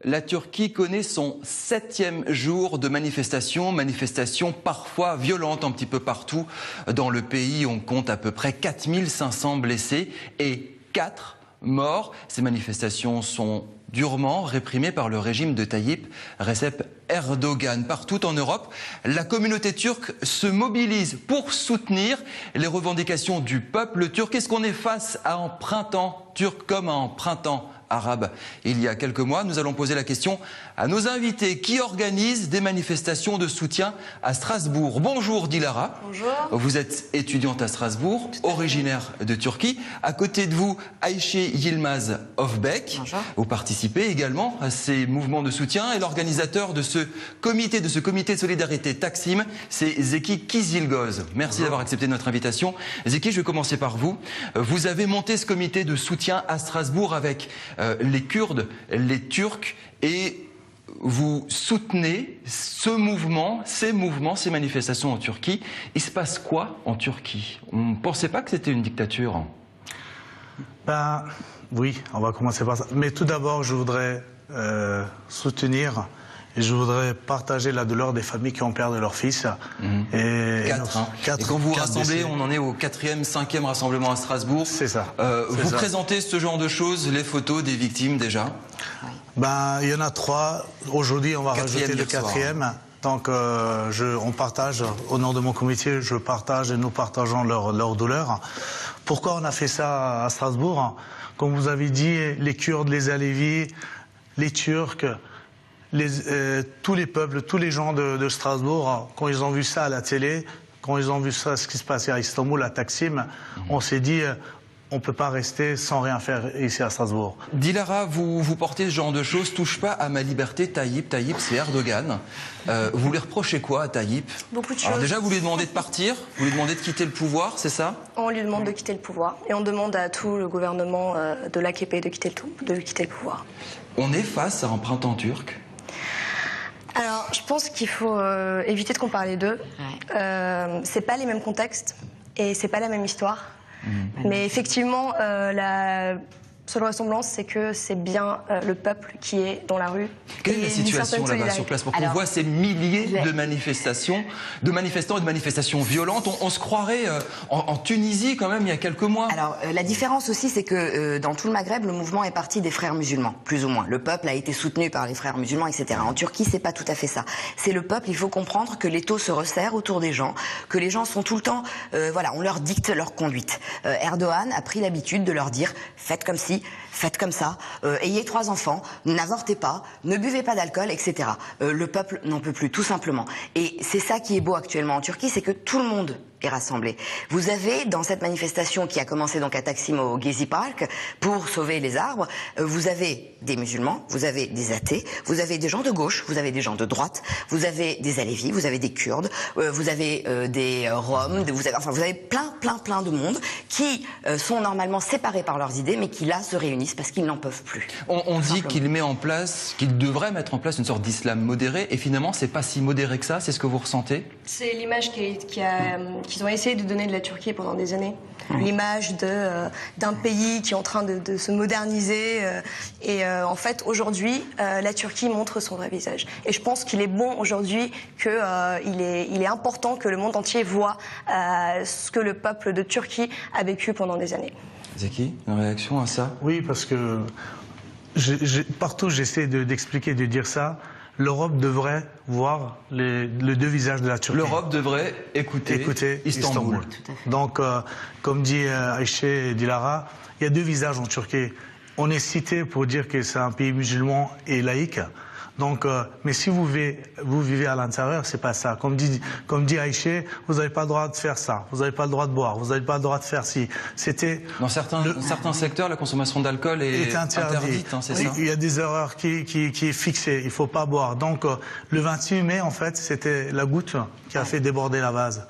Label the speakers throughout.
Speaker 1: La Turquie connaît son 7e jour de manifestation parfois violentes un petit peu partout dans le pays. On compte à peu près 4500 blessés et 4 morts. Ces manifestations sont durement réprimées par le régime de Tayyip Recep Erdogan. Partout en Europe, la communauté turque se mobilise pour soutenir les revendications du peuple turc. Est-ce qu'on est face à un printemps turc comme à un printemps arabe il y a quelques mois? Nous allons poser la question à nos invités qui organisent des manifestations de soutien à Strasbourg. Bonjour Dilara.
Speaker 2: Bonjour.
Speaker 1: Vous êtes étudiante à Strasbourg, originaire de Turquie. À côté de vous, Ayşe Yilmaz Özbek.
Speaker 2: Bonjour.
Speaker 1: Vous participez également à ces mouvements de soutien et l'organisateur de ce comité de solidarité Taksim, c'est Zeki Kizilgoz. Merci d'avoir accepté notre invitation. Zeki, je vais commencer par vous. Vous avez monté ce comité de soutien à Strasbourg avec les Kurdes, les Turcs, et vous soutenez ces manifestations en Turquie. Il se passe quoi en Turquie? On ne pensait pas que c'était une dictature.
Speaker 3: Ben, oui, on va commencer par ça. Mais tout d'abord, je voudrais soutenir et je voudrais partager la douleur des familles qui ont perdu leur fils.
Speaker 1: Et quand vous rassemblez, on en est au 4e, 5e rassemblement à Strasbourg.
Speaker 3: C'est ça.
Speaker 1: Vous présentez ce genre de choses, les photos des victimes déjà?
Speaker 3: Ben, il y en a 3. Aujourd'hui, on va rajouter le 4e. Donc, on partage, au nom de mon comité, je partage et nous partageons leur douleur. Pourquoi on a fait ça à Strasbourg? Comme vous avez dit, les Kurdes, les Alévis, les Turcs, tous les peuples, tous les gens de Strasbourg, quand ils ont vu ça à la télé, quand ils ont vu ça, ce qui se passait à Istanbul, à Taksim, on s'est dit, on ne peut pas rester sans rien faire ici à Strasbourg.
Speaker 1: Dilara, vous portez ce genre de choses, touche pas à ma liberté, Tayyip. Tayyip, c'est Erdogan. Vous lui reprochez quoi à Tayyip?
Speaker 2: Beaucoup de choses.
Speaker 1: Alors déjà, vous lui demandez de partir, vous lui demandez de quitter le pouvoir, c'est ça?
Speaker 2: On lui demande de quitter le pouvoir et on demande à tout le gouvernement de l'AKP de quitter le pouvoir.
Speaker 1: On est face à un printemps turc.
Speaker 2: Alors, je pense qu'il faut éviter de comparer les deux. C'est pas les mêmes contextes et c'est pas la même histoire. Mais effectivement, la seule ressemblance, c'est que c'est bien le peuple qui est dans la rue.
Speaker 1: Quelle est la situation là-bas sur place pour qu'on voit ces milliers de manifestations, de manifestants et de manifestations violentes? On se croirait en Tunisie quand même il y a quelques mois.
Speaker 4: Alors la différence aussi, c'est que dans tout le Maghreb, le mouvement est parti des frères musulmans, plus ou moins. Le peuple a été soutenu par les frères musulmans, etc. En Turquie, c'est pas tout à fait ça. C'est le peuple. Il faut comprendre que l'étau se resserre autour des gens, que les gens sont tout le temps, voilà, on leur dicte leur conduite. Erdogan a pris l'habitude de leur dire faites comme ci, faites comme ça, ayez 3 enfants, n'avortez pas, ne buvez pas d'alcool, etc. Le peuple n'en peut plus, tout simplement. Et c'est ça qui est beau actuellement en Turquie, c'est que tout le monde est rassemblé. Vous avez, dans cette manifestation qui a commencé donc à Taksim au Gezi Park, pour sauver les arbres, vous avez des musulmans, vous avez des athées, vous avez des gens de gauche, vous avez des gens de droite, vous avez des Alévis, vous avez des Kurdes, vous avez des Roms, vous avez plein de monde qui sont normalement séparés par leurs idées, mais qui là se réunissent parce qu'ils n'en peuvent plus.
Speaker 1: On dit qu'il devrait mettre en place une sorte d'islam modéré, et finalement c'est pas si modéré que ça, c'est ce que vous ressentez? C'est
Speaker 2: l'image qu'ils ont essayé de donner de la Turquie pendant des années. L'image d'un pays qui est en train de se moderniser. En fait, aujourd'hui, la Turquie montre son vrai visage. Et je pense qu'il est bon aujourd'hui qu'il est important que le monde entier voit ce que le peuple de Turquie a vécu pendant des années.
Speaker 1: Zeki, une réaction à ça?
Speaker 3: Oui, parce que partout j'essaie d'expliquer, de dire ça. L'Europe devrait voir les 2 visages de la Turquie.
Speaker 1: L'Europe devrait écouter Istanbul.
Speaker 3: Donc, comme dit Ayşe et Dilara, il y a 2 visages en Turquie. On est cité pour dire que c'est un pays musulman et laïque. Donc, mais si vous vivez à l'intérieur, c'est pas ça. Comme dit Ayşe, vous n'avez pas le droit de faire ça. Vous n'avez pas le droit de boire. Vous n'avez pas le droit de faire ci.
Speaker 1: Dans certains secteurs, la consommation d'alcool est interdite. Hein, c'est ça.
Speaker 3: Il y a des erreurs qui est fixée. Il faut pas boire. Donc, le 28 mai, en fait, c'était la goutte qui a fait déborder la vase.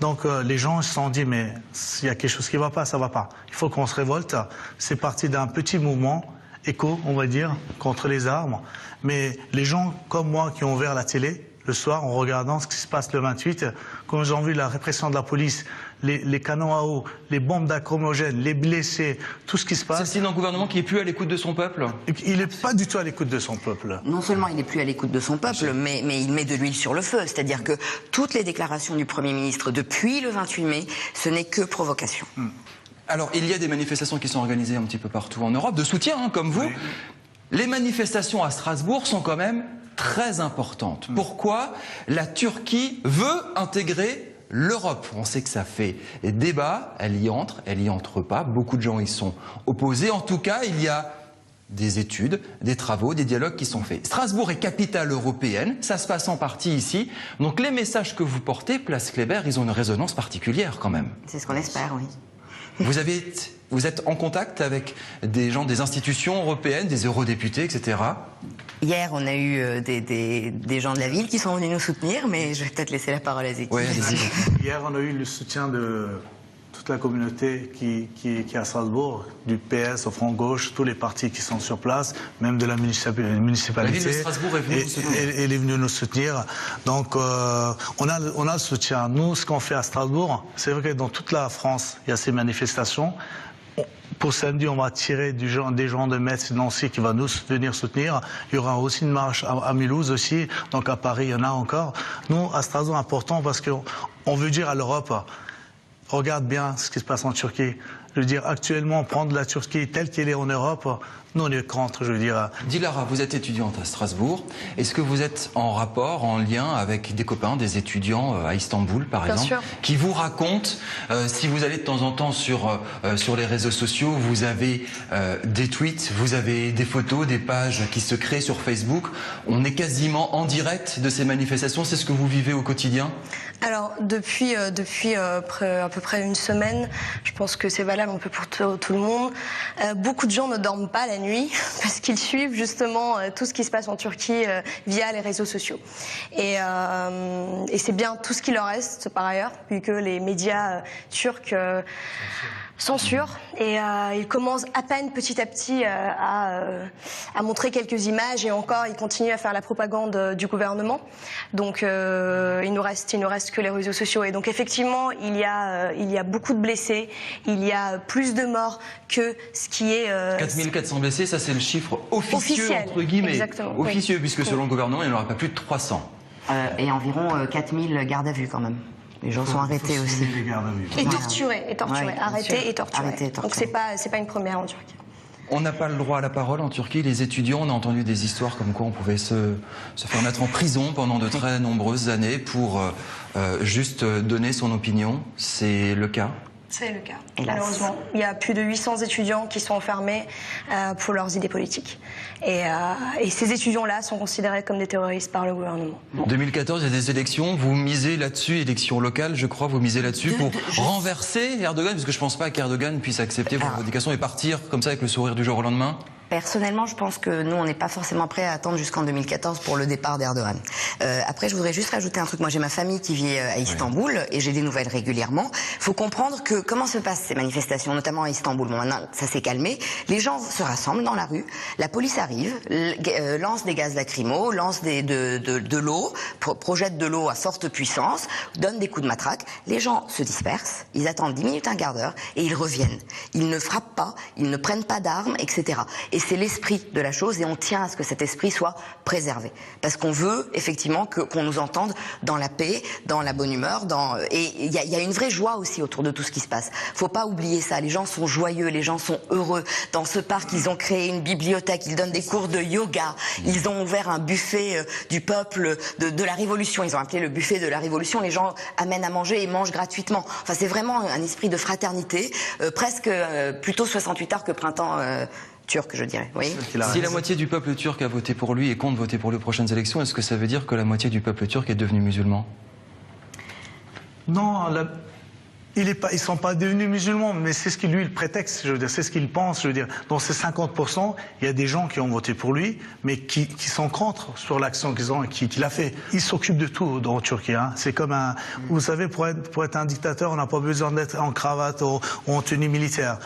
Speaker 3: Donc, les gens se sont dit, mais s'il y a quelque chose qui va pas, ça va pas. Il faut qu'on se révolte. C'est parti d'un petit mouvement éco, on va dire, contre les armes. Mais les gens comme moi qui ont ouvert la télé le soir en regardant ce qui se passe le 28, quand ils ont vu la répression de la police, les canons à eau, les bombes lacrymogènes, les blessés, tout ce qui se passe.
Speaker 1: C'est un gouvernement qui est plus à l'écoute de son peuple.
Speaker 3: Il n'est pas du tout à l'écoute de son peuple.
Speaker 4: Non seulement il n'est plus à l'écoute de son peuple, mais il met de l'huile sur le feu. C'est-à-dire que toutes les déclarations du Premier ministre depuis le 28 mai, ce n'est que provocation.
Speaker 1: Alors, il y a des manifestations qui sont organisées un petit peu partout en Europe, de soutien, hein, comme vous. Oui. Les manifestations à Strasbourg sont quand même très importantes. Pourquoi la Turquie veut intégrer l'Europe? On sait que ça fait débat, elle y entre pas. Beaucoup de gens y sont opposés. En tout cas, il y a des études, des travaux, des dialogues qui sont faits. Strasbourg est capitale européenne, ça se passe en partie ici. Donc les messages que vous portez, Place Kléber, ils ont une résonance particulière quand même.
Speaker 4: C'est ce qu'on espère, oui.
Speaker 1: Vous êtes en contact avec des gens des institutions européennes, des eurodéputés, etc.
Speaker 4: Hier, on a eu des gens de la ville qui sont venus nous soutenir, mais je vais peut-être laisser la parole à Zeki.
Speaker 1: Oui, allez-y.
Speaker 3: Hier, on a eu le soutien de toute la communauté qui est à Strasbourg, du PS au Front Gauche, tous les partis qui sont sur place, même de la municipalité.
Speaker 1: La ville de Strasbourg est venue nous soutenir.
Speaker 3: Elle est venue nous soutenir. Donc, on a le soutien. Nous, ce qu'on fait à Strasbourg, c'est vrai que dans toute la France, il y a ces manifestations. Pour samedi, on va tirer des gens de Metz et Nancy qui vont nous venir soutenir. Il y aura aussi une marche à Mulhouse aussi. Donc à Paris, il y en a encore. Nous, à Strasbourg, important parce qu'on veut dire à l'Europe, regarde bien ce qui se passe en Turquie. Je veux dire, actuellement, prendre la Turquie telle qu'elle est en Europe, nous, on est contre, je veux dire.
Speaker 1: Dilara, vous êtes étudiante à Strasbourg. Est-ce que vous êtes en rapport, en lien avec des copains, des étudiants à Istanbul, par exemple,
Speaker 2: sûr,
Speaker 1: qui vous racontent, si vous allez de temps en temps sur les réseaux sociaux, vous avez des tweets, vous avez des photos, des pages qui se créent sur Facebook. On est quasiment en direct de ces manifestations. C'est ce que vous vivez au quotidien?
Speaker 2: Alors, depuis à peu près une semaine, je pense que c'est valable un peu pour tout le monde, beaucoup de gens ne dorment pas la nuit parce qu'ils suivent justement tout ce qui se passe en Turquie via les réseaux sociaux. Et c'est bien tout ce qui leur reste par ailleurs, puisque les médias turcs censurent et ils commencent à peine petit à petit à montrer quelques images et encore ils continuent à faire la propagande du gouvernement. Donc il nous reste que les réseaux sociaux et donc effectivement il y a beaucoup de blessés, il y a plus de morts que ce qui est
Speaker 1: 4400 blessés, ça c'est le chiffre officieux entre guillemets.
Speaker 2: Exactement,
Speaker 1: officieux
Speaker 2: oui.
Speaker 1: Puisque selon le gouvernement il n'y en aura pas plus de 300.
Speaker 4: Et environ 4000 gardes à vue quand même. Les gens sont arrêtés aussi.
Speaker 2: Et torturés, ouais, arrêtés et torturés. Donc c'est pas une première en Turquie.
Speaker 1: On n'a pas le droit à la parole en Turquie. Les étudiants, on a entendu des histoires comme quoi on pouvait se faire mettre en prison pendant de très nombreuses années pour juste donner son opinion. C'est le cas?
Speaker 2: C'est le cas,
Speaker 4: hélas.
Speaker 2: Malheureusement. Il y a plus de 800 étudiants qui sont enfermés pour leurs idées politiques. Et ces étudiants-là sont considérés comme des terroristes par le gouvernement.
Speaker 1: En 2014, il y a des élections. Vous misez là-dessus, élections locales, je crois, vous misez là-dessus pour renverser Erdogan, parce que je ne pense pas qu'Erdogan puisse accepter vos revendications et partir comme ça avec le sourire du jour au lendemain.
Speaker 4: Personnellement, je pense que nous, on n'est pas forcément prêts à attendre jusqu'en 2014 pour le départ d'Erdogan. Après, je voudrais juste rajouter un truc. Moi, j'ai ma famille qui vit à Istanbul et j'ai des nouvelles régulièrement. Il faut comprendre que comment se passent ces manifestations, notamment à Istanbul. Bon, maintenant, ça s'est calmé. Les gens se rassemblent dans la rue. La police arrive, lance des gaz lacrymaux, lance de l'eau, projette de l'eau à forte puissance, donne des coups de matraque. Les gens se dispersent. Ils attendent 10 minutes, un quart d'heure et ils reviennent. Ils ne frappent pas, ils ne prennent pas d'armes, etc. Et c'est l'esprit de la chose et on tient à ce que cet esprit soit préservé. Parce qu'on veut effectivement qu'on nous entende dans la paix, dans la bonne humeur, et il y a une vraie joie aussi autour de tout ce qui se passe. Faut pas oublier ça, les gens sont joyeux, les gens sont heureux. Dans ce parc, ils ont créé une bibliothèque, ils donnent des cours de yoga, ils ont ouvert un buffet du peuple de la Révolution, ils ont appelé le buffet de la Révolution, les gens amènent à manger et mangent gratuitement. Enfin, c'est vraiment un esprit de fraternité, presque plutôt 68 heures que printemps turc, je dirais. Oui.
Speaker 1: Si la moitié du peuple turc a voté pour lui et compte voter pour les prochaines élections, est-ce que ça veut dire que la moitié du peuple turc est devenu musulman?
Speaker 3: Non, ils sont pas devenus musulmans, mais c'est ce qui lui le prétexte, je veux dire, c'est ce qu'il pense, je veux dire. Dans ces 50%, il y a des gens qui ont voté pour lui, mais qui sont contre sur l'action qu'il a fait. Il s'occupe de tout en Turquie, hein. C'est comme vous savez, pour être un dictateur, on n'a pas besoin d'être en cravate ou en tenue militaire.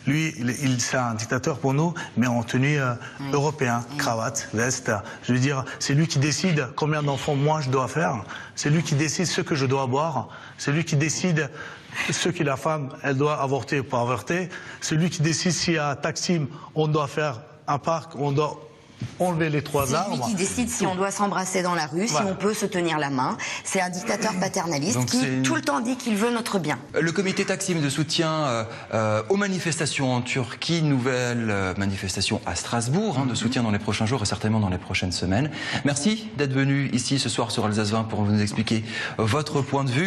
Speaker 3: Lui, c'est un dictateur pour nous, mais en tenue européen, cravate, veste. Je veux dire, c'est lui qui décide combien d'enfants moi je dois faire. C'est lui qui décide ce que je dois boire. C'est lui qui décide Ce qui la femme, elle doit avorter ou pas avorter. Celui qui décide si à Taksim, on doit faire un parc, on doit enlever les 3 arbres.
Speaker 4: C'est lui qui décide si on doit s'embrasser dans la rue, si on peut se tenir la main. C'est un dictateur paternaliste qui tout le temps dit qu'il veut notre bien.
Speaker 1: Le comité Taksim de soutien aux manifestations en Turquie, nouvelle manifestation à Strasbourg, de soutien dans les prochains jours et certainement dans les prochaines semaines. Merci d'être venu ici ce soir sur Alsace 20 pour nous expliquer votre point de vue.